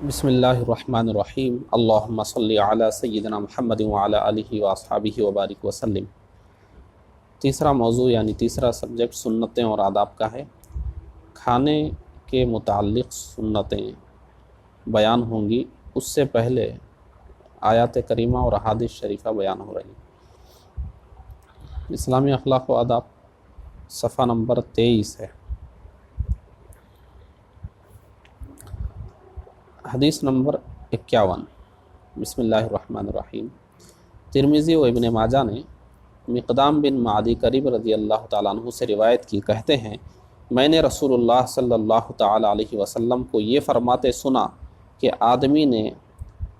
بسم اللہ الرحمن الرحیم اللہم صلی علی سیدنا محمد وعلی آلہ واصحابہ وبارک وسلم۔ تیسرا موضوع یعنی تیسرا سبجیکٹ سنتیں اور آداب کا ہے۔ کھانے کے متعلق سنتیں بیان ہوں گی، اس سے پہلے آیات کریمہ اور احادیث شریفہ بیان ہو رہی ہیں۔ اسلامی اخلاق و آداب صفحہ نمبر 23 ہے۔ حدیث نمبر 51۔ بسم اللہ الرحمن الرحیم۔ ترمذی و ابن ماجہ نے مقدام بن معدی کرب رضی اللہ تعالیٰ عنہ سے روایت کی، کہتے ہیں میں نے رسول اللہ صلی اللہ تعالیٰ علیہ وسلم کو یہ فرماتے سنا کہ آدمی نے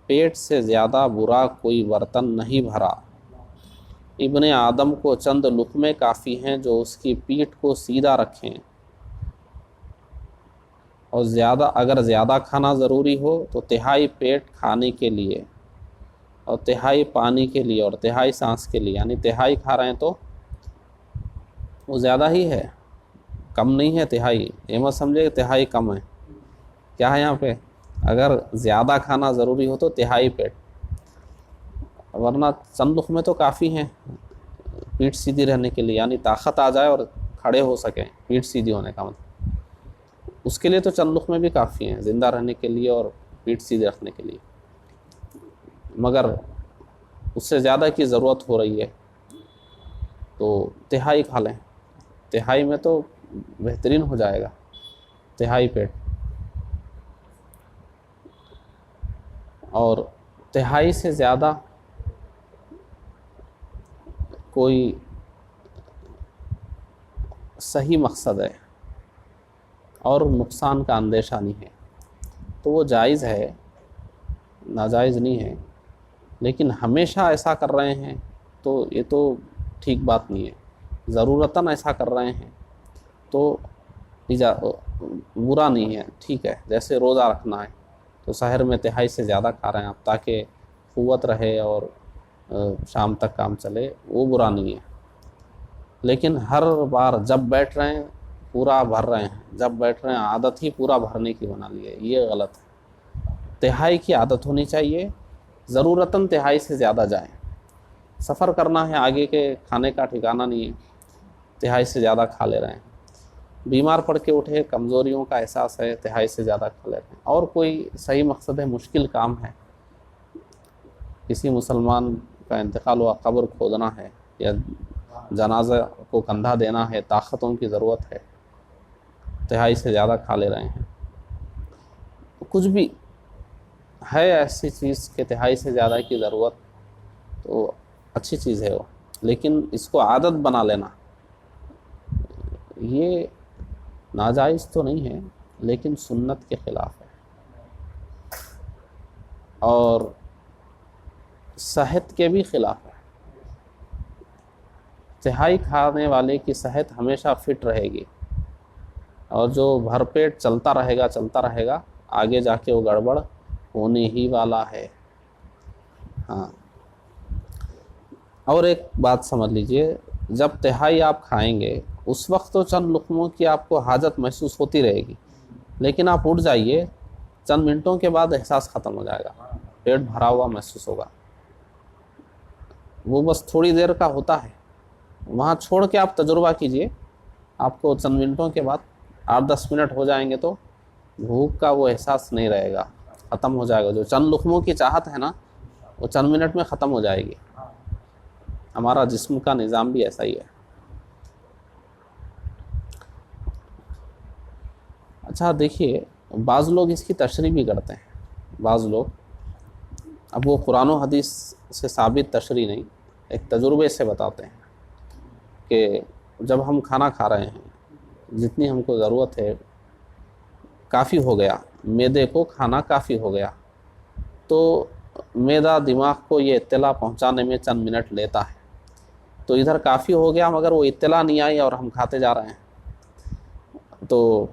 پیٹ سے زیادہ برا کوئی برتن نہیں بھرا۔ ابن آدم کو چند لقمے کافی ہیں جو اس کی پیٹھ کو سیدھا رکھیں، اور اگر زیادہ کھانا ضروری ہو تو تہائی پیٹ کھانے کے لیے اور تہائی پانی کے لیے اور تہائی سانس کے لیے، یعنی تہائی کھا رہے ہیں تو وہ زیادہ ہی ہے، کم نہیں ہے تہائی۔ یہ مت سمجھے کہ تہائی کم ہے، کیا ہے یہاں پہ؟ اگر زیادہ کھانا ضروری ہو تو تہائی پیٹ، ورنہ چند لقمے تو کافی ہیں پیٹھ سیدھی رہنے کے لیے، یعنی طاقت آ جائے اور کھڑے ہو سکیں، پیٹھ سیدھی ہونے کا مطلب اس کے لیے تو چند لقمے بھی کافی ہیں زندہ رہنے کے لیے اور پیٹھ سیدھے رکھنے کے لیے، مگر اس سے زیادہ کی ضرورت ہو رہی ہے تو تہائی کھا لیں۔ تہائی میں تو بہترین ہو جائے گا، تہائی پیٹ۔ اور تہائی سے زیادہ کوئی صحیح مقصد ہے اور نقصان کا اندیشہ نہیں ہے تو وہ جائز ہے، ناجائز نہیں ہے۔ لیکن ہمیشہ ایسا کر رہے ہیں تو یہ تو ٹھیک بات نہیں ہے۔ ضرورتاً ایسا کر رہے ہیں تو برا نہیں ہے، ٹھیک ہے۔ جیسے روزہ رکھنا ہے تو سحر میں تہائی سے زیادہ کھا رہے ہیں آپ تاکہ قوت رہے اور شام تک کام چلے، وہ برا نہیں ہے۔ لیکن ہر بار جب بیٹھ رہے ہیں پورا بھر رہے ہیں، جب بیٹھ رہے ہیں عادت ہی پورا بھرنے کی بنا لی ہے، یہ غلط ہے۔ تہائی کی عادت ہونی چاہیے، ضرورتاً تہائی سے زیادہ جائیں۔ سفر کرنا ہے، آگے کے کھانے کا ٹھکانہ نہیں ہے، تہائی سے زیادہ کھا لے رہے ہیں۔ بیمار پڑ کے اٹھے، کمزوریوں کا احساس ہے، تہائی سے زیادہ کھا لے رہے ہیں۔ اور کوئی صحیح مقصد ہے، مشکل کام ہے، کسی مسلمان کا انتقال ہوا، قبر کھودنا ہے یا جنازہ کو کندھا دینا ہے، طاقتوں کی ضرورت ہے، تہائی سے زیادہ کھا لے رہے ہیں۔ کچھ بھی ہے ایسی چیز کہ تہائی سے زیادہ کی ضرورت، تو اچھی چیز ہے وہ، لیکن اس کو عادت بنا لینا یہ ناجائز تو نہیں ہے لیکن سنت کے خلاف ہے اور صحت کے بھی خلاف ہے۔ تہائی کھانے والے کی صحت ہمیشہ فٹ رہے گی، اور جو بھر پیٹ چلتا رہے گا آگے جا کے وہ گڑبڑ ہونے ہی والا ہے۔ ہاں، اور ایک بات سمجھ لیجئے، جب تہائی آپ کھائیں گے اس وقت تو چند لقموں کی آپ کو حاجت محسوس ہوتی رہے گی، لیکن آپ اٹھ جائیے، چند منٹوں کے بعد احساس ختم ہو جائے گا، پیٹ بھرا ہوا محسوس ہوگا۔ وہ بس تھوڑی دیر کا ہوتا ہے، وہاں چھوڑ کے آپ تجربہ کیجئے، آپ کو چند منٹوں کے بعد 8-10 منٹ ہو جائیں گے تو بھوک کا وہ احساس نہیں رہے گا، ختم ہو جائے گا۔ جو چند لقموں کی چاہت ہے نا، وہ چند منٹ میں ختم ہو جائے گی۔ ہمارا جسم کا نظام بھی ایسا ہی ہے۔ اچھا دیکھیے، بعض لوگ اس کی تشریح بھی کرتے ہیں، بعض لوگ، اب وہ قرآن و حدیث سے ثابت تشریح نہیں، ایک تجربے سے بتاتے ہیں کہ جب ہم کھانا کھا رہے ہیں، جتنی ہم کو ضرورت ہے کافی ہو گیا، معدے کو کھانا کافی ہو گیا، تو معدہ دماغ کو یہ اطلاع پہنچانے میں چند منٹ لیتا ہے۔ تو ادھر کافی ہو گیا مگر وہ اطلاع نہیں آئی اور ہم کھاتے جا رہے ہیں، تو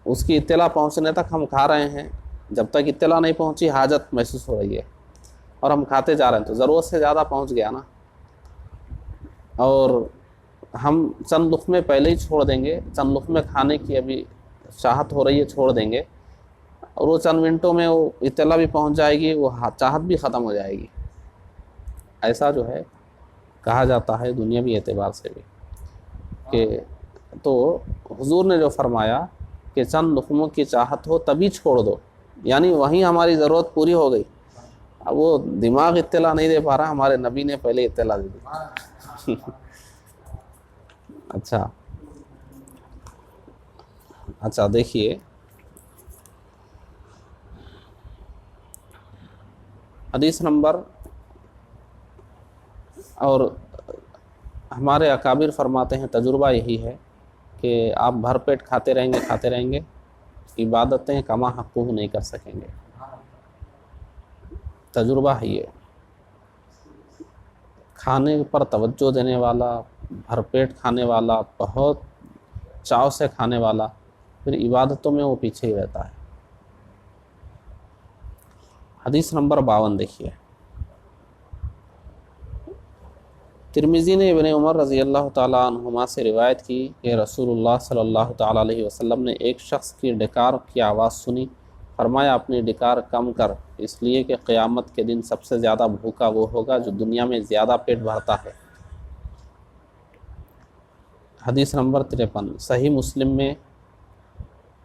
اس کی اطلاع پہنچنے تک ہم کھا رہے ہیں، جب تک اطلاع نہیں پہنچی حاجت محسوس ہو رہی ہے اور ہم کھاتے جا رہے ہیں، تو ضرورت سے زیادہ پہنچ گیا نا، اور ہم چند لقمے پہلے ہی چھوڑ دیں گے، چند لقمے کھانے کی ابھی چاہت ہو رہی ہے، چھوڑ دیں گے، اور وہ چند منٹوں میں وہ اطلاع بھی پہنچ جائے گی، وہ چاہت بھی ختم ہو جائے گی۔ ایسا جو ہے کہا جاتا ہے دنیاوی اعتبار سے بھی کہ تو حضور نے جو فرمایا کہ چند لقموں کی چاہت ہو تبھی چھوڑ دو، یعنی وہیں ہماری ضرورت پوری ہو گئی۔ اب وہ دماغ اطلاع نہیں دے پا رہا، ہمارے نبی نے پہلے اطلاع دے دی۔ اچھا دیکھیے، حدیث نمبر، اور ہمارے اکابر فرماتے ہیں تجربہ یہی ہے کہ آپ بھر پیٹ کھاتے رہیں گے، عبادتیں کما حقوق نہیں کر سکیں گے۔ تجربہ ہے یہ، کھانے پر توجہ دینے والا، بھر پیٹ کھانے والا، بہت چاو سے کھانے والا، پھر عبادتوں میں وہ پیچھے ہی رہتا ہے۔ حدیث نمبر 52 دیکھیے، ترمذی نے ابن عمر رضی اللہ تعالیٰ عنہما سے روایت کی کہ رسول اللہ صلی اللہ تعالیٰ علیہ وسلم نے ایک شخص کی ڈکار کی آواز سنی، فرمایا اپنی ڈکار کم کر، اس لیے کہ قیامت کے دن سب سے زیادہ بھوکا وہ ہوگا جو دنیا میں زیادہ پیٹ بھرتا ہے۔ حدیث نمبر 53 صحیح مسلم میں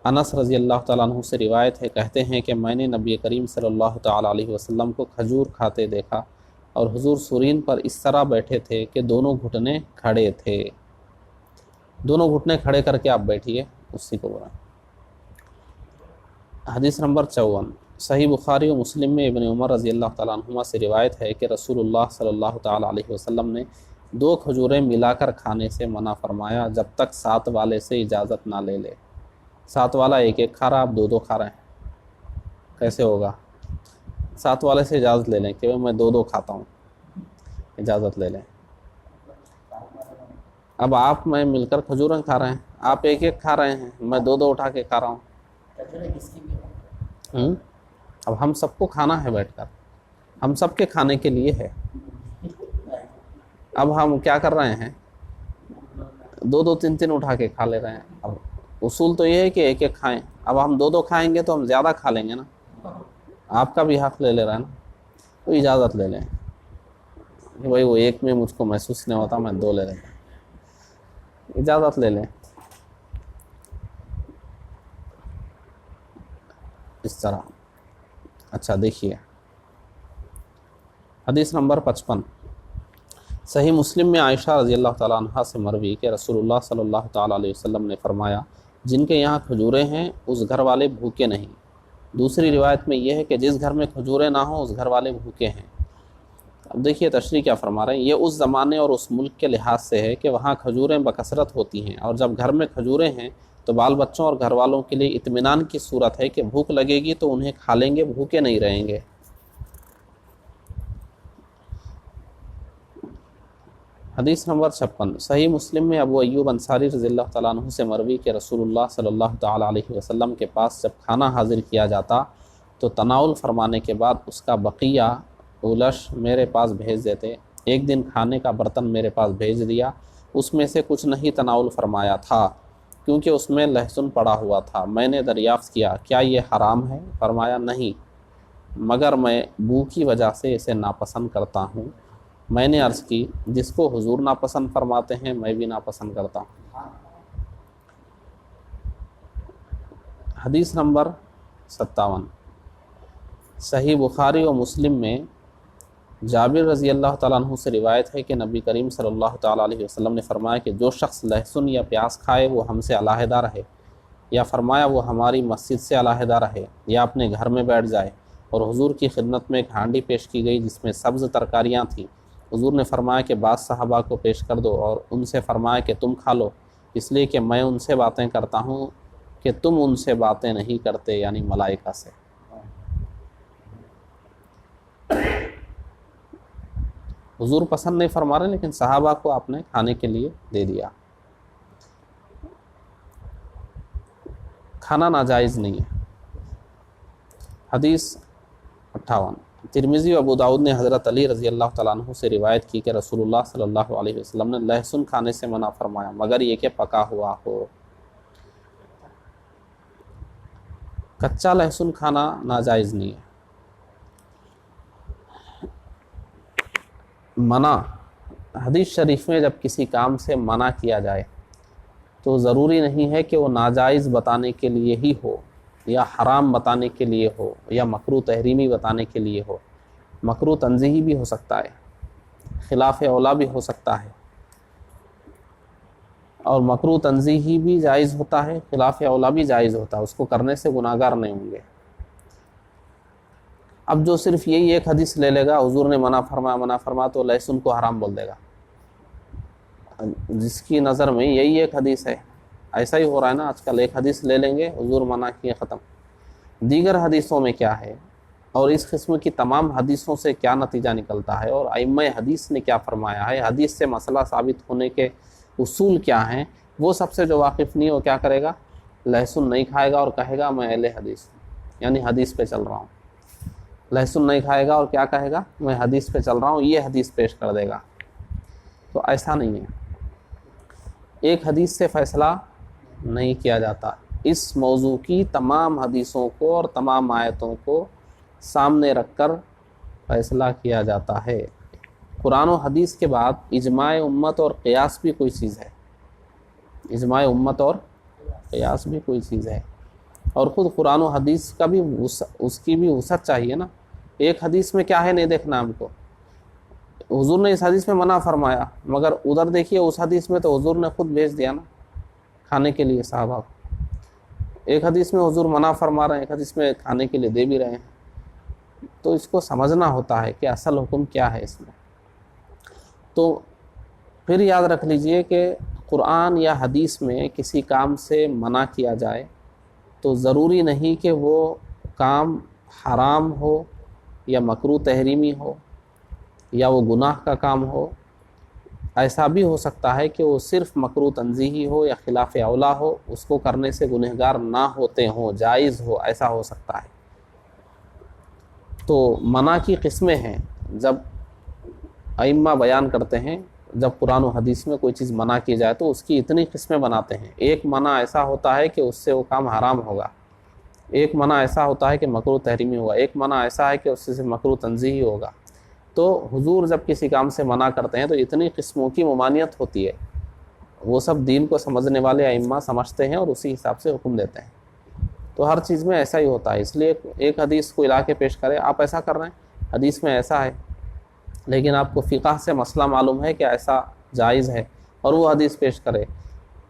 انس رضی اللہ تعالیٰ عنہ سے روایت ہے، کہتے ہیں کہ میں نے نبی کریم صلی اللہ تعالیٰ علیہ وسلم کو کھجور کھاتے دیکھا، اور حضور سورین پر اس طرح بیٹھے تھے کہ دونوں گھٹنے کھڑے تھے۔ دونوں گھٹنے کھڑے کر کے آپ بیٹھیے، اسی کو بولا۔ حدیث نمبر 54 صحیح بخاری و مسلم میں ابن عمر رضی اللہ تعالیٰ عنہما سے روایت ہے کہ رسول اللہ صلی اللہ تعالیٰ علیہ وسلم نے 2 کھجوریں ملا کر کھانے سے منع فرمایا جب تک ساتھ والے سے اجازت نہ لے لے۔ ساتھ والا ایک ایک کھا رہا، آپ 2 کھا رہے ہیں، کیسے ہوگا؟ ساتھ والے سے اجازت لے لیں کہ میں 2 کھاتا ہوں، اجازت لے لیں۔ اب آپ میں مل کر کھجوریں کھا رہے ہیں، آپ ایک ایک کھا رہے ہیں، میں 2 اٹھا کے کھا رہا ہوں۔ اب ہم سب کو کھانا ہے بیٹھ کر، ہم سب کے کھانے کے لیے ہے۔ اب ہم کیا کر رہے ہیں؟ 2 3 اٹھا کے کھا لے رہے ہیں۔ اب اصول تو یہ ہے کہ ایک ایک کھائیں۔ اب ہم 2 کھائیں گے تو ہم زیادہ کھا لیں گے نا، آپ کا بھی حق لے لے رہا ہے نا، تو اجازت لے لیں کہ بھائی وہ ایک میں مجھ کو محسوس نہیں ہوتا، میں 2 لے لیں، اجازت لے لیں اس طرح۔ اچھا دیکھیے، حدیث نمبر 55 صحیح مسلم میں عائشہ رضی اللہ تعالیٰ عنہا سے مروی کہ رسول اللہ صلی اللہ تعالیٰ علیہ وسلم نے فرمایا جن کے یہاں کھجوریں ہیں اس گھر والے بھوکے نہیں۔ دوسری روایت میں یہ ہے کہ جس گھر میں کھجوریں نہ ہوں اس گھر والے بھوکے ہیں۔ اب دیکھیے تشریح کیا فرما رہے ہیں، یہ اس زمانے اور اس ملک کے لحاظ سے ہے کہ وہاں کھجوریں بکثرت ہوتی ہیں، اور جب گھر میں کھجوریں ہیں تو بال بچوں اور گھر والوں کے لیے اطمینان کی صورت ہے کہ بھوک لگے گی تو انہیں کھا لیں گے، بھوکے نہیں رہیں گے۔ حدیث نمبر 56 صحیح مسلم میں ابو ایوب انصاری رضی اللہ تعالیٰ عنہ سے مروی کہ رسول اللہ صلی اللہ تعالیٰ علیہ وسلم کے پاس جب کھانا حاضر کیا جاتا تو تناول فرمانے کے بعد اس کا بقیہ اولش میرے پاس بھیج دیتے۔ ایک دن کھانے کا برتن میرے پاس بھیج دیا، اس میں سے کچھ نہیں تناول فرمایا تھا کیونکہ اس میں لہسن پڑا ہوا تھا۔ میں نے دریافت کیا کیا یہ حرام ہے؟ فرمایا نہیں، مگر میں بو کی وجہ سے اسے ناپسند کرتا ہوں۔ میں نے عرض کی جس کو حضور ناپسند فرماتے ہیں میں بھی ناپسند کرتا ہوں۔ حدیث نمبر 57 صحیح بخاری و مسلم میں جابر رضی اللہ تعالیٰ عنہ سے روایت ہے کہ نبی کریم صلی اللہ تعالیٰ علیہ وسلم نے فرمایا کہ جو شخص لہسن یا پیاز کھائے وہ ہم سے علیحدہ رہے، یا فرمایا وہ ہماری مسجد سے علیحدہ رہے یا اپنے گھر میں بیٹھ جائے۔ اور حضور کی خدمت میں ایک ہانڈی پیش کی گئی جس میں سبز ترکاریاں تھیں۔ حضور نے فرمایا کہ بعض صحابہ کو پیش کر دو، اور ان سے فرمایا کہ تم کھا لو، اس لیے کہ میں ان سے باتیں کرتا ہوں کہ تم ان سے باتیں نہیں کرتے، یعنی ملائکہ سے۔ حضور پسند نہیں فرما رہے لیکن صحابہ کو آپ نے کھانے کے لیے دے دیا۔ کھانا ناجائز نہیں ہے۔ حدیث 58 ترمذی و ابو داؤد نے حضرت علی رضی اللہ تعالیٰ عنہ سے روایت کی کہ رسول اللہ صلی اللہ علیہ وسلم نے لہسن کھانے سے منع فرمایا مگر یہ کہ پکا ہوا ہو۔ کچا لہسن کھانا ناجائز نہیں ہے. منع، حدیث شریف میں جب کسی کام سے منع کیا جائے تو ضروری نہیں ہے کہ وہ ناجائز بتانے کے لیے ہی ہو، یا حرام بتانے کے لیے ہو، یا مکروہ تحریمی بتانے کے لیے ہو. مکروہ تنزیہی بھی ہو سکتا ہے، خلاف اولا بھی ہو سکتا ہے، اور مکروہ تنزیہی بھی جائز ہوتا ہے، خلاف اولا بھی جائز ہوتا ہے، اس کو کرنے سے گناہگار نہیں ہوں گے. اب جو صرف یہی ایک حدیث لے لے گا حضور نے منع فرما تو لہسن کو حرام بول دے گا، جس کی نظر میں یہی ایک حدیث ہے. ایسا ہی ہو رہا ہے نا آج کل، ایک حدیث لے لیں گے حضور منع کیے ختم. دیگر حدیثوں میں کیا ہے اور اس قسم کی تمام حدیثوں سے کیا نتیجہ نکلتا ہے، اور ائمہ حدیث نے کیا فرمایا ہے، حدیث سے مسئلہ ثابت ہونے کے اصول کیا ہیں، وہ سب سے جو واقف نہیں وہ کیا کرے گا، لہسن نہیں کھائے گا اور کہے گا میں اہل حدیث یعنی حدیث پہ چل رہا ہوں. لہسن نہیں کھائے گا اور کیا کہے گا، میں حدیث پہ چل رہا ہوں، یہ حدیث پیش کر دے گا. تو ایسا نہیں ہے، ایک حدیث سے فیصلہ نہیں کیا جاتا. اس موضوع کی تمام حدیثوں کو اور تمام آیتوں کو سامنے رکھ کر فیصلہ کیا جاتا ہے. قرآن و حدیث کے بعد اجماع امت اور قیاس بھی کوئی چیز ہے، اجماع امت اور قیاس بھی کوئی چیز ہے. اور خود قرآن و حدیث کا بھی اس کی بھی وسعت چاہیے نا. ایک حدیث میں کیا ہے نہیں دیکھنا ہم کو. حضور نے اس حدیث میں منع فرمایا، مگر ادھر دیکھیے اس حدیث میں تو حضور نے خود بھیج دیا نا کھانے کے لیے صحابہ کو. ایک حدیث میں حضور منع فرما رہے ہیں، ایک حدیث میں کھانے کے لیے دے بھی رہے ہیں. تو اس کو سمجھنا ہوتا ہے کہ اصل حکم کیا ہے اس میں. تو پھر یاد رکھ لیجئے کہ قرآن یا حدیث میں کسی کام سے منع کیا جائے تو ضروری نہیں کہ وہ کام حرام ہو یا مکروہ تحریمی ہو یا وہ گناہ کا کام ہو. ایسا بھی ہو سکتا ہے کہ وہ صرف مکروہ تنزیہی ہو یا خلاف اولا ہو، اس کو کرنے سے گنہگار نہ ہوتے ہوں، جائز ہو، ایسا ہو سکتا ہے. تو منع کی قسمیں ہیں. جب ائمہ بیان کرتے ہیں جب قرآن و حدیث میں کوئی چیز منع کی جائے تو اس کی اتنی قسمیں بناتے ہیں. ایک منع ایسا ہوتا ہے کہ اس سے وہ کام حرام ہوگا، ایک منع ایسا ہوتا ہے کہ مکروہ تحریمی ہوگا، ایک منع ایسا ہے کہ اس سے مکروہ تنزیہی ہوگا. تو حضور جب کسی کام سے منع کرتے ہیں تو اتنی قسموں کی ممانعت ہوتی ہے. وہ سب دین کو سمجھنے والے ائمہ سمجھتے ہیں اور اسی حساب سے حکم دیتے ہیں. تو ہر چیز میں ایسا ہی ہوتا ہے. اس لیے ایک حدیث کو لا کے پیش کرے، آپ ایسا کر رہے ہیں، حدیث میں ایسا ہے، لیکن آپ کو فقہ سے مسئلہ معلوم ہے کہ ایسا جائز ہے، اور وہ حدیث پیش کرے،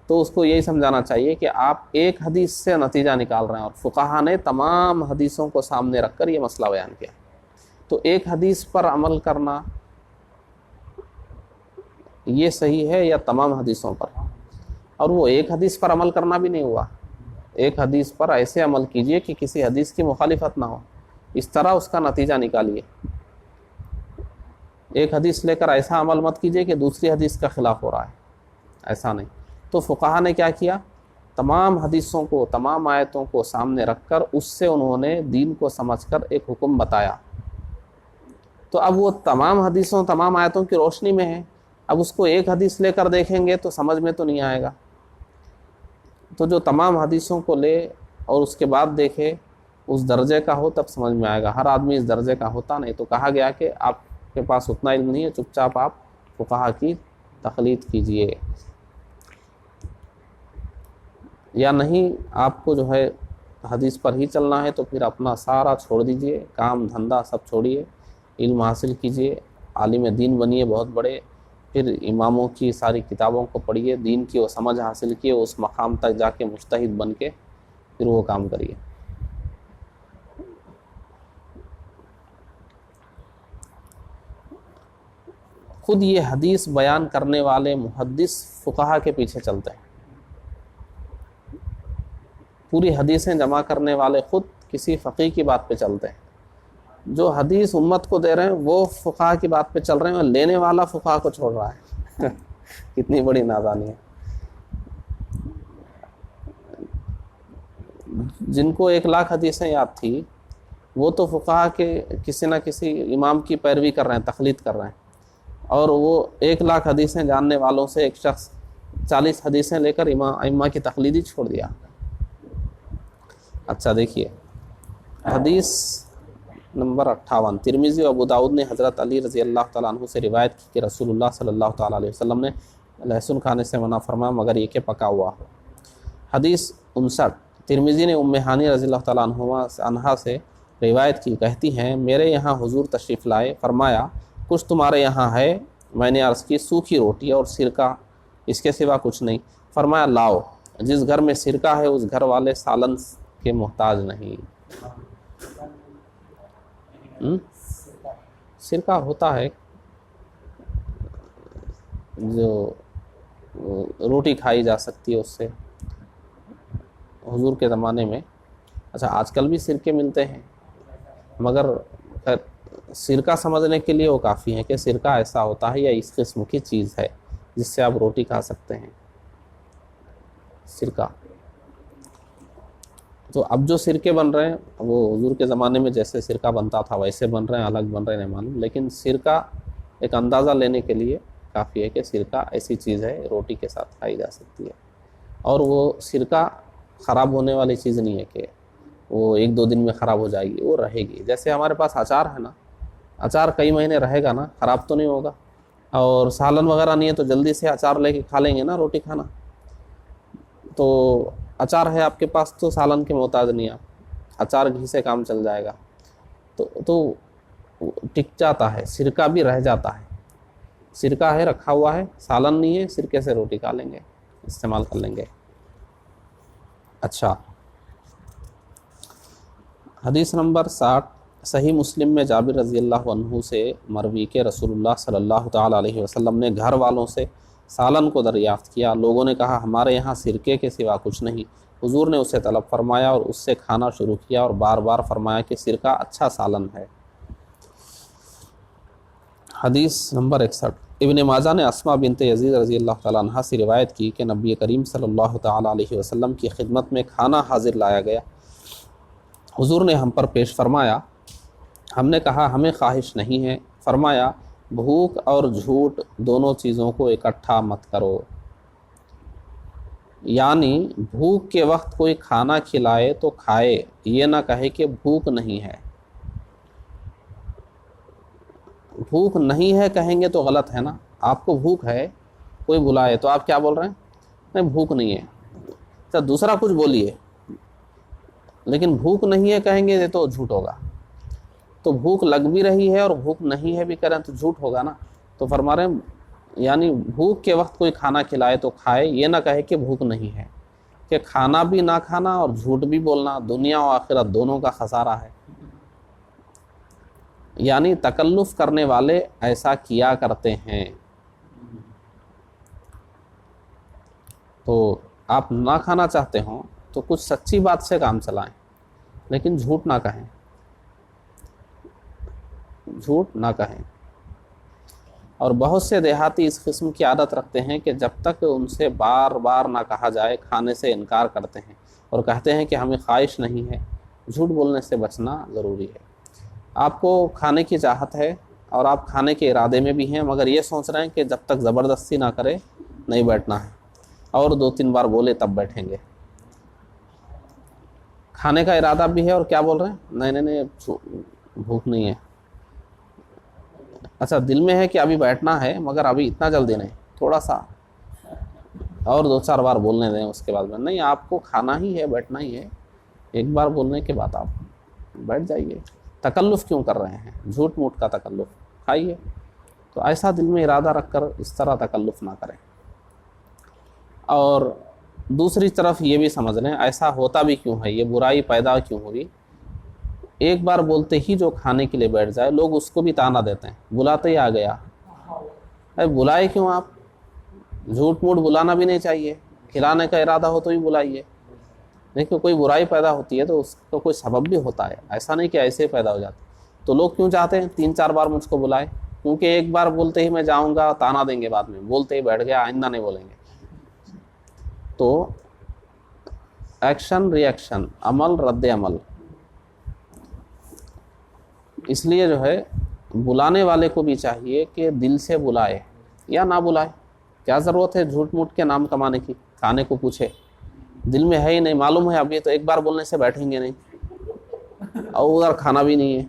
تو اس کو یہی سمجھانا چاہیے کہ آپ ایک حدیث سے نتیجہ نکال رہے ہیں، اور فقہا نے تمام حدیثوں کو سامنے رکھ کر یہ مسئلہ بیان کیا. تو ایک حدیث پر عمل کرنا یہ صحیح ہے یا تمام حدیثوں پر؟ اور وہ ایک حدیث پر عمل کرنا بھی نہیں ہوا. ایک حدیث پر ایسے عمل کیجئے کہ کسی حدیث کی مخالفت نہ ہو، اس طرح اس کا نتیجہ نکالیے. ایک حدیث لے کر ایسا عمل مت کیجئے کہ دوسری حدیث کا خلاف ہو رہا ہے، ایسا نہیں. تو فقہا نے کیا کیا، تمام حدیثوں کو، تمام آیتوں کو سامنے رکھ کر اس سے انہوں نے دین کو سمجھ کر ایک حکم بتایا. تو اب وہ تمام حدیثوں، تمام آیتوں کی روشنی میں ہے. اب اس کو ایک حدیث لے کر دیکھیں گے تو سمجھ میں تو نہیں آئے گا. تو جو تمام حدیثوں کو لے اور اس کے بعد دیکھے، اس درجے کا ہو تب سمجھ میں آئے گا. ہر آدمی اس درجے کا ہوتا نہیں. تو کہا گیا کہ آپ کے پاس اتنا علم نہیں ہے، چپ چاپ آپ فقہا کی تقلید کیجئے، یا نہیں آپ کو جو ہے حدیث پر ہی چلنا ہے تو پھر اپنا سارا چھوڑ دیجئے، کام دھندا سب چھوڑیے، علم حاصل کیجئے، عالم دین بنیے بہت بڑے، پھر اماموں کی ساری کتابوں کو پڑھیے، دین کی وہ سمجھ حاصل کیے، اس مقام تک جا کے مجتہد بن کے پھر وہ کام کریے. خود یہ حدیث بیان کرنے والے محدث فقہا کے پیچھے چلتے ہیں. پوری حدیثیں جمع کرنے والے خود کسی فقیہ کی بات پہ چلتے ہیں. جو حدیث امت کو دے رہے ہیں وہ فقہا کی بات پہ چل رہے ہیں، اور لینے والا فقہا کو چھوڑ رہا ہے. کتنی بڑی نادانی ہے. جن کو 1,00,000 حدیثیں یاد تھی وہ تو فقہا کے کسی نہ کسی امام کی پیروی کر رہے ہیں، تقلید کر رہے ہیں. اور وہ 1,00,000 حدیثیں جاننے والوں سے ایک شخص 40 حدیثیں لے کر ائمہ کی تقلید ہی چھوڑ دیا. اچھا دیکھیے، حدیث نمبر 58، ترمذی و ابو داؤد نے حضرت علی رضی اللہ تعالیٰ عنہ سے روایت کی کہ رسول اللہ صلی اللہ تعالیٰ علیہ وسلم نے لہسن کھانے سے منع فرمایا مگر یہ کہ پکا ہوا ہو۔ حدیث 59، ترمذی نے ام ہانی رضی اللہ تعالیٰ عنہا سے روایت کی، کہتی ہیں میرے یہاں حضور تشریف لائے، فرمایا کچھ تمہارے یہاں ہے؟ میں نے عرض کی سوکھی روٹی اور سرکہ، اس کے سوا کچھ نہیں۔ فرمایا لاؤ، جس گھر میں سرکہ ہے اس گھر والے سالن کے محتاج نہیں۔ سرکہ ہوتا ہے جو روٹی کھائی جا سکتی ہے اس سے، حضور کے زمانے میں۔ اچھا آج کل بھی سرکے ملتے ہیں، مگر سرکہ سمجھنے کے لیے وہ کافی ہے کہ سرکہ ایسا ہوتا ہے یا اس قسم کی چیز ہے جس سے آپ روٹی کھا سکتے ہیں، سرکہ۔ تو اب جو سرکے بن رہے ہیں وہ حضور کے زمانے میں جیسے سرکہ بنتا تھا ویسے بن رہے ہیں، الگ بن رہے ہیں نہیں معلوم، لیکن سرکہ ایک اندازہ لینے کے لیے کافی ہے کہ سرکہ ایسی چیز ہے روٹی کے ساتھ کھائی جا سکتی ہے، اور وہ سرکہ خراب ہونے والی چیز نہیں ہے کہ وہ ایک دو دن میں خراب ہو جائے گی، وہ رہے گی۔ جیسے ہمارے پاس اچار ہے نا، اچار کئی مہینے رہے گا نا، خراب تو نہیں ہوگا، اور سالن وغیرہ نہیں ہے تو جلدی سے اچار لے کے کھا لیں گے نا روٹی کھانا۔ تو اچار ہے آپ کے پاس تو سالن کے محتاج نہیں، آپ اچار گھی سے کام چل جائے گا، تو ٹک جاتا ہے۔ سرکہ بھی رہ جاتا ہے، سرکہ ہے رکھا ہوا ہے، سالن نہیں ہے، سرکے سے روٹی کھا لیں گے، استعمال کر لیں گے۔ اچھا حدیث نمبر 60، صحیح مسلم میں جابر رضی اللہ عنہ سے مروی کہ رسول اللہ صلی اللہ تعالیٰ علیہ وسلم نے گھر والوں سے سالن کو دریافت کیا، لوگوں نے کہا ہمارے یہاں سرکے کے سوا کچھ نہیں، حضور نے اسے طلب فرمایا اور اس سے کھانا شروع کیا اور بار بار فرمایا کہ سرکہ اچھا سالن ہے۔ حدیث نمبر 61، ابن ماجہ نے اسماء بنت یزید رضی اللہ تعالیٰ عنہ سے روایت کی کہ نبی کریم صلی اللہ تعالیٰ علیہ وسلم کی خدمت میں کھانا حاضر لایا گیا، حضور نے ہم پر پیش فرمایا، ہم نے کہا ہمیں خواہش نہیں ہے، فرمایا بھوک اور جھوٹ دونوں چیزوں کو اکٹھا مت کرو، یعنی بھوک کے وقت کوئی کھانا کھلائے تو کھائے، یہ نہ کہے کہ بھوک نہیں ہے۔ بھوک نہیں ہے کہیں گے تو غلط ہے نا، آپ کو بھوک ہے، کوئی بلائے تو آپ کیا بول رہے ہیں؟ نہیں بھوک نہیں ہے، تو دوسرا کچھ بولیے، لیکن بھوک نہیں ہے کہیں گے تو جھوٹ ہوگا۔ تو بھوک لگ بھی رہی ہے اور بھوک نہیں ہے بھی کریں تو جھوٹ ہوگا نا۔ تو فرما رہے ہیں یعنی بھوک کے وقت کوئی کھانا کھلائے تو کھائے، یہ نہ کہے کہ بھوک نہیں ہے، کہ کھانا بھی نہ کھانا اور جھوٹ بھی بولنا دنیا و آخرت دونوں کا خسارہ ہے۔ یعنی تکلف کرنے والے ایسا کیا کرتے ہیں۔ تو آپ نہ کھانا چاہتے ہوں تو کچھ سچی بات سے کام چلائیں، لیکن جھوٹ نہ کہیں، جھوٹ نہ کہیں۔ اور بہت سے دیہاتی اس قسم کی عادت رکھتے ہیں کہ جب تک ان سے بار بار نہ کہا جائے کھانے سے انکار کرتے ہیں اور کہتے ہیں کہ ہمیں خواہش نہیں ہے۔ جھوٹ بولنے سے بچنا ضروری ہے۔ آپ کو کھانے کی چاہت ہے اور آپ کھانے کے ارادے میں بھی ہیں، مگر یہ سوچ رہے ہیں کہ جب تک زبردستی نہ کرے نہیں بیٹھنا ہے، اور دو تین بار بولے تب بیٹھیں گے۔ کھانے کا ارادہ بھی ہے اور کیا بول رہے ہیں؟ نہیں بھوک نہیں ہے۔ اچھا دل میں ہے کہ ابھی بیٹھنا ہے مگر ابھی اتنا جلدی نہیں، تھوڑا سا اور دو چار بار بولنے دیں، اس کے بعد میں نہیں، آپ کو کھانا ہی ہے، بیٹھنا ہی ہے، ایک بار بولنے کے بعد آپ بیٹھ جائیے۔ تکلف کیوں کر رہے ہیں؟ جھوٹ موٹ کا تکلف، کھائیے۔ تو ایسا دل میں ارادہ رکھ کر اس طرح تکلف نہ کریں۔ اور دوسری طرف یہ بھی سمجھ لیں ایسا ہوتا بھی کیوں ہے، یہ برائی پیدا کیوں ہوئی؟ ایک بار بولتے ہی جو کھانے کے لیے بیٹھ جائے، لوگ اس کو بھی تانا دیتے ہیں، بلاتے ہی آ گیا۔ بلائے کیوں آپ؟ جھوٹ موٹ بلانا بھی نہیں چاہیے، کھلانے کا ارادہ ہو تو ہی بلائیے۔ دیکھو کوئی برائی پیدا ہوتی ہے تو اس کا کوئی سبب بھی ہوتا ہے، ایسا نہیں کہ ایسے پیدا ہو جاتی۔ تو لوگ کیوں چاہتے ہیں 3-4 بار مجھ کو بلائے؟ کیونکہ ایک بار بولتے ہی میں جاؤں گا، تانا دیں گے، بعد میں بولتے ہی بیٹھ گیا، آئندہ نہیں بولیں گے۔ تو ایکشن ری ایکشن، عمل رد عمل، اس لیے جو ہے بلانے والے کو بھی چاہیے کہ دل سے بلائے یا نہ بلائے، کیا ضرورت ہے جھوٹ موٹ کے نام کمانے کی؟ کھانے کو پوچھے، دل میں ہے ہی نہیں، معلوم ہے ابھی تو ایک بار بولنے سے بیٹھیں گے نہیں، اور ادھر کھانا بھی نہیں ہے.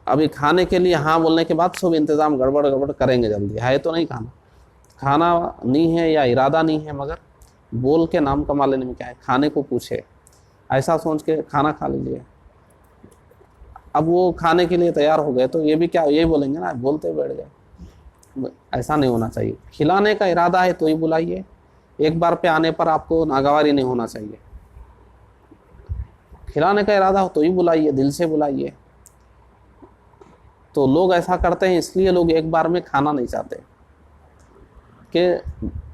ابھی کھانے کے لیے ہاں بولنے کے بعد سب انتظام گڑبڑ کریں گے جلدی. ہے تو نہیں کھانا نہیں ہے یا ارادہ نہیں ہے, مگر بول کے نام کما لینے میں کیا ہے. کھانے کو پوچھے, ایسا سوچ کے کھانا کھا لیجیے. اب وہ کھانے کے لیے تیار ہو گئے تو یہ بھی کیا یہی بولیں گے نا, بولتے بیٹھ گئے. ایسا نہیں ہونا چاہیے. کھلانے کا ارادہ ہے تو ہی بلائیے. ایک بار پہ آنے پر آپ کو ناگواری نہیں ہونا چاہیے. کھلانے کا ارادہ ہو تو ہی بلائیے, دل سے بلائیے. تو لوگ ایسا کرتے ہیں, اس لیے لوگ ایک بار میں کھانا نہیں چاہتے کہ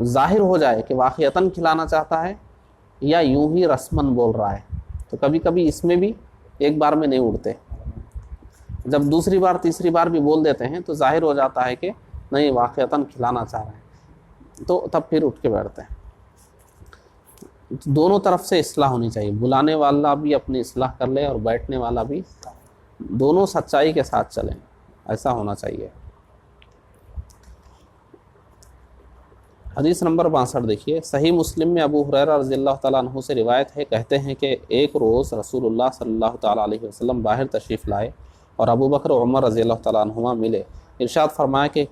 ظاہر ہو جائے کہ واقعتاً کھلانا چاہتا ہے یا یوں ہی رسماً بول رہا ہے. تو کبھی کبھی اس میں بھی ایک بار میں نہیں اڑتے. جب دوسری بار تیسری بار بھی بول دیتے ہیں تو ظاہر ہو جاتا ہے کہ نہیں واقعتاً کھلانا چاہ رہے ہیں, تو تب پھر اٹھ کے بیٹھتے ہیں. دونوں طرف سے اصلاح ہونی چاہیے. بلانے والا بھی اپنی اصلاح کر لے اور بیٹھنے والا بھی, دونوں سچائی کے ساتھ چلیں. ایسا ہونا چاہیے. حدیث نمبر 62 دیکھیے. صحیح مسلم میں ابو ہریرہ رضی اللہ تعالیٰ عنہ سے روایت ہے, کہتے ہیں کہ ایک روز رسول اللہ صلی اللہ تعالیٰ علیہ وسلم باہر تشریف لائے اور ابو بکر و عمر رضی اللہ تعالیٰ عنہما ملے. ارشاد فرمایا کہ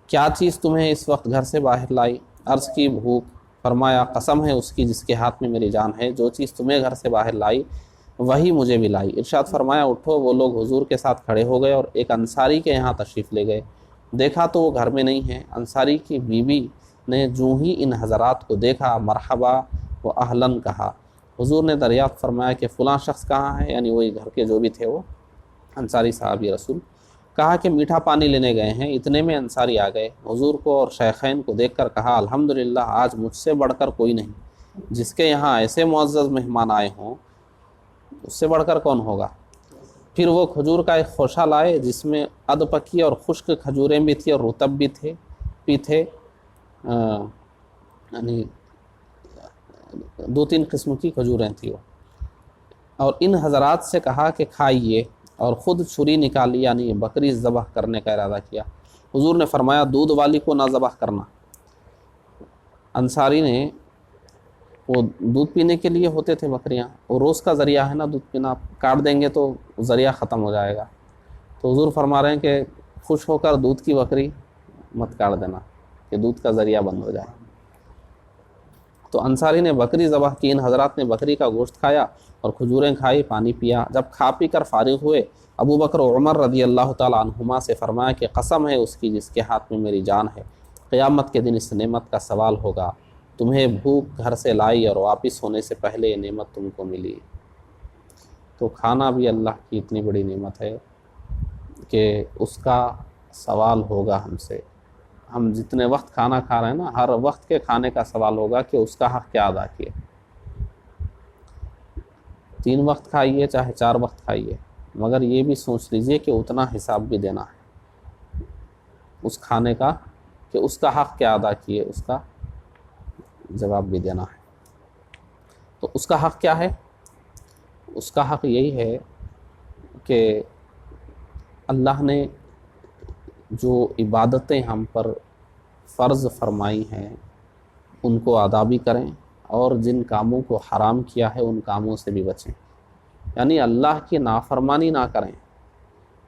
کیا چیز تمہیں اس وقت گھر سے باہر لائی؟ عرض کی بھوک. فرمایا قسم ہے اس کی جس کے ہاتھ میں میری جان ہے, جو چیز تمہیں گھر سے باہر لائی وہی مجھے بھی لائی. ارشاد فرمایا اٹھو. وہ لوگ حضور کے ساتھ کھڑے ہو گئے اور ایک انصاری کے یہاں تشریف لے گئے. دیکھا تو وہ گھر میں نہیں ہے. انصاری کی بیوی نے جو ہی ان حضرات کو دیکھا مرحبا و اہلاً کہا. حضور نے دریافت فرمایا کہ فلاں شخص کہاں ہے, یعنی وہی گھر کے جو بھی تھے وہ انصاری صحابی رسول. کہا کہ میٹھا پانی لینے گئے ہیں. اتنے میں انصاری آ گئے. حضور کو اور شیخین کو دیکھ کر کہا الحمدللہ, آج مجھ سے بڑھ کر کوئی نہیں. جس کے یہاں ایسے معزز مہمان آئے ہوں اس سے بڑھ کر کون ہوگا. پھر وہ کھجور کا ایک خوشہ لائے جس میں اد پکی اور خشک کھجوریں بھی تھی اور رطب بھی تھے, یعنی 2-3 قسم کی کھجوریں تھیں وہ. اور ان حضرات سے کہا کہ کھائیے, اور خود چھری نکالی, یعنی بکری ذبح کرنے کا ارادہ کیا. حضور نے فرمایا دودھ والی کو نہ ذبح کرنا. انصاری نے, وہ دودھ پینے کے لیے ہوتے تھے بکریاں, اور روز کا ذریعہ ہے نا دودھ پینا, کاٹ دیں گے تو ذریعہ ختم ہو جائے گا. تو حضور فرما رہے ہیں کہ خوش ہو کر دودھ کی بکری مت کاٹ دینا کہ دودھ کا ذریعہ بند ہو جائے. تو انصاری نے بکری ذبح کی. ان حضرات نے بکری کا گوشت کھایا اور کھجوریں کھائی, پانی پیا. جب کھا پی کر فارغ ہوئے ابو بکر و عمر رضی اللہ تعالیٰ عنہما سے فرمایا کہ قسم ہے اس کی جس کے ہاتھ میں میری جان ہے, قیامت کے دن اس نعمت کا سوال ہوگا. تمہیں بھوک گھر سے لائی اور واپس ہونے سے پہلے یہ نعمت تم کو ملی. تو کھانا بھی اللہ کی اتنی بڑی نعمت ہے کہ اس کا سوال ہوگا ہم سے. ہم جتنے وقت کھانا کھا رہے ہیں نا, ہر وقت کے کھانے کا سوال ہوگا کہ اس کا حق کیا ادا کیے. 3 وقت کھائیے چاہے 4 وقت کھائیے, مگر یہ بھی سوچ لیجئے کہ اتنا حساب بھی دینا ہے اس کھانے کا, کہ اس کا حق کیا ادا کیے, اس کا جواب بھی دینا ہے. تو اس کا حق کیا ہے؟ اس کا حق یہی ہے کہ اللہ نے جو عبادتیں ہم پر فرض فرمائی ہیں ان کو ادا بھی کریں, اور جن کاموں کو حرام کیا ہے ان کاموں سے بھی بچیں. یعنی اللہ کی نافرمانی نہ کریں.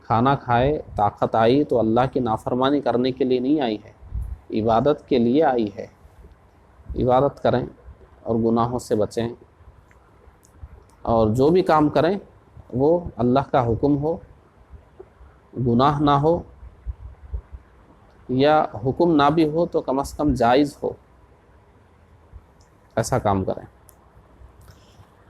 کھانا کھائے, طاقت آئی تو اللہ کی نافرمانی کرنے کے لیے نہیں آئی ہے, عبادت کے لیے آئی ہے. عبادت کریں اور گناہوں سے بچیں, اور جو بھی کام کریں وہ اللہ کا حکم ہو, گناہ نہ ہو, یا حکم نہ بھی ہو تو کم از کم جائز ہو, ایسا کام کریں.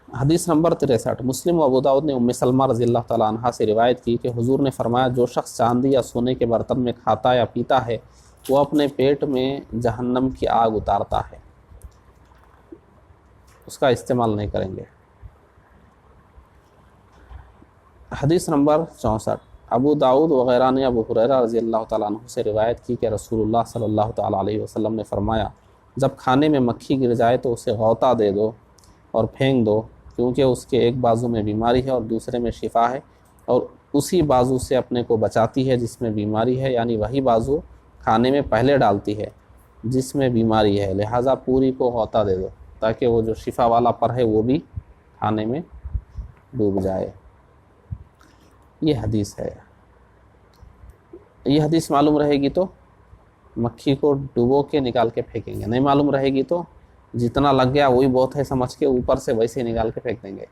حدیث نمبر 63. مسلم و ابو داؤد نے ام سلمہ رضی اللہ تعالیٰ عنہا سے روایت کی کہ حضور نے فرمایا جو شخص چاندی یا سونے کے برتن میں کھاتا یا پیتا ہے وہ اپنے پیٹ میں جہنم کی آگ اتارتا ہے, اس کا استعمال نہیں کریں گے. حدیث نمبر 64. ابو داؤد وغیرہ نے ابو ہریرہ رضی اللہ تعالیٰ عنہ سے روایت کی کہ رسول اللہ صلی اللہ تعالیٰ علیہ وسلم نے فرمایا جب کھانے میں مکھی گر جائے تو اسے غوطہ دے دو اور پھینک دو, کیونکہ اس کے ایک بازو میں بیماری ہے اور دوسرے میں شفا ہے, اور اسی بازو سے اپنے کو بچاتی ہے جس میں بیماری ہے, یعنی وہی بازو کھانے میں پہلے ڈالتی ہے جس میں بیماری ہے, لہٰذا پوری کو غوطہ دے دو تاکہ وہ جو شفا والا پر ہے وہ بھی کھانے میں ڈوب جائے. یہ حدیث ہے. یہ حدیث معلوم رہے گی تو مکھی کو ڈبو کے نکال کے پھینکیں گے، نہیں معلوم رہے گی تو جتنا لگ گیا وہی بہت ہے سمجھ کے اوپر سے ویسے ہی نکال کے پھینک دیں گے.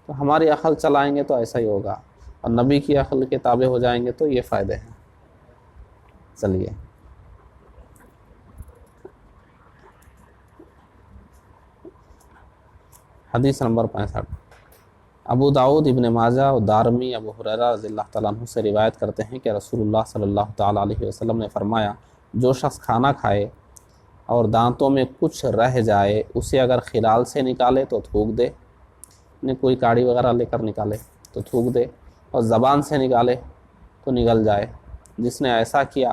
تو ہماری عقل چلائیں گے تو ایسا ہی ہوگا، اور نبی کی عقل کے تابع ہو جائیں گے تو یہ فائدے ہیں. چلیے حدیث نمبر 65. ابو داؤد، ابن ماجہ اور دارمی ابو ہریرہ رضی اللہ تعالیٰ عنہ سے روایت کرتے ہیں کہ رسول اللہ صلی اللہ تعالیٰ علیہ وسلم نے فرمایا، جو شخص کھانا کھائے اور دانتوں میں کچھ رہ جائے اسے اگر خلال سے نکالے تو تھوک دے، نے کوئی کاڑی وغیرہ لے کر نکالے تو تھوک دے، اور زبان سے نکالے تو نگل جائے. جس نے ایسا کیا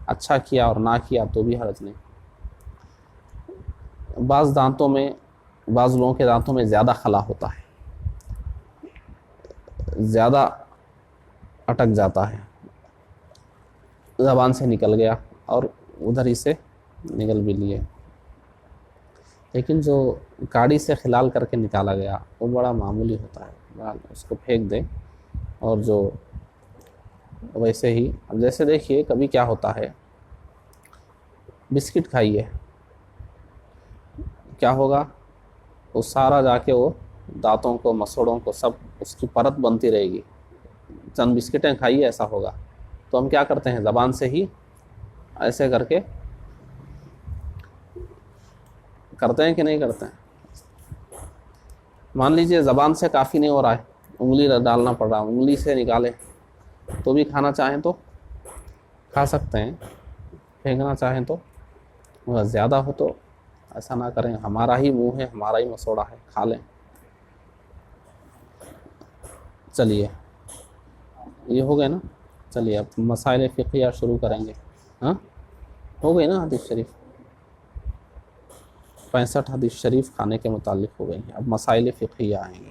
اچھا کیا، اور نہ کیا تو بھی حرج نہیں. بعض لوگوں کے دانتوں میں زیادہ خلا ہوتا ہے، زیادہ اٹک جاتا ہے، زبان سے نکل گیا اور ادھر ہی سے نگل بھی لیے. لیکن جو کاڑی سے خلال کر کے نکالا گیا وہ بڑا معمولی ہوتا ہے، اس کو پھینک دیں. اور جو ویسے ہی اب جیسے دیکھیے کبھی کیا ہوتا ہے، بسکٹ کھائیے، کیا ہوگا، وہ سارا جا کے وہ دانتوں کو مسوڑوں کو سب اس کی پرت بنتی رہے گی. چند بسکٹیں کھائیے ایسا ہوگا. تو ہم کیا کرتے ہیں، زبان سے ہی ایسے کر کے کرتے ہیں کہ نہیں کرتے ہیں. مان لیجئے زبان سے کافی نہیں ہو رہا ہے، انگلی ڈالنا پڑ رہا، انگلی سے نکالیں تو بھی کھانا چاہیں تو کھا سکتے ہیں، پھینکنا چاہیں تو. اگر زیادہ ہو تو ایسا نہ کریں، ہمارا ہی منہ ہے، ہمارا ہی مسوڑا ہے، کھا لیں. چلیے یہ ہو گئے نا. چلیے اب مسائل فقہیہ شروع کریں گے. ہاں ہو گئی نا حدیث شریف، 65 حدیث شریف کھانے کے متعلق ہو گئی ہیں. اب مسائل فقہیہ آئیں گے.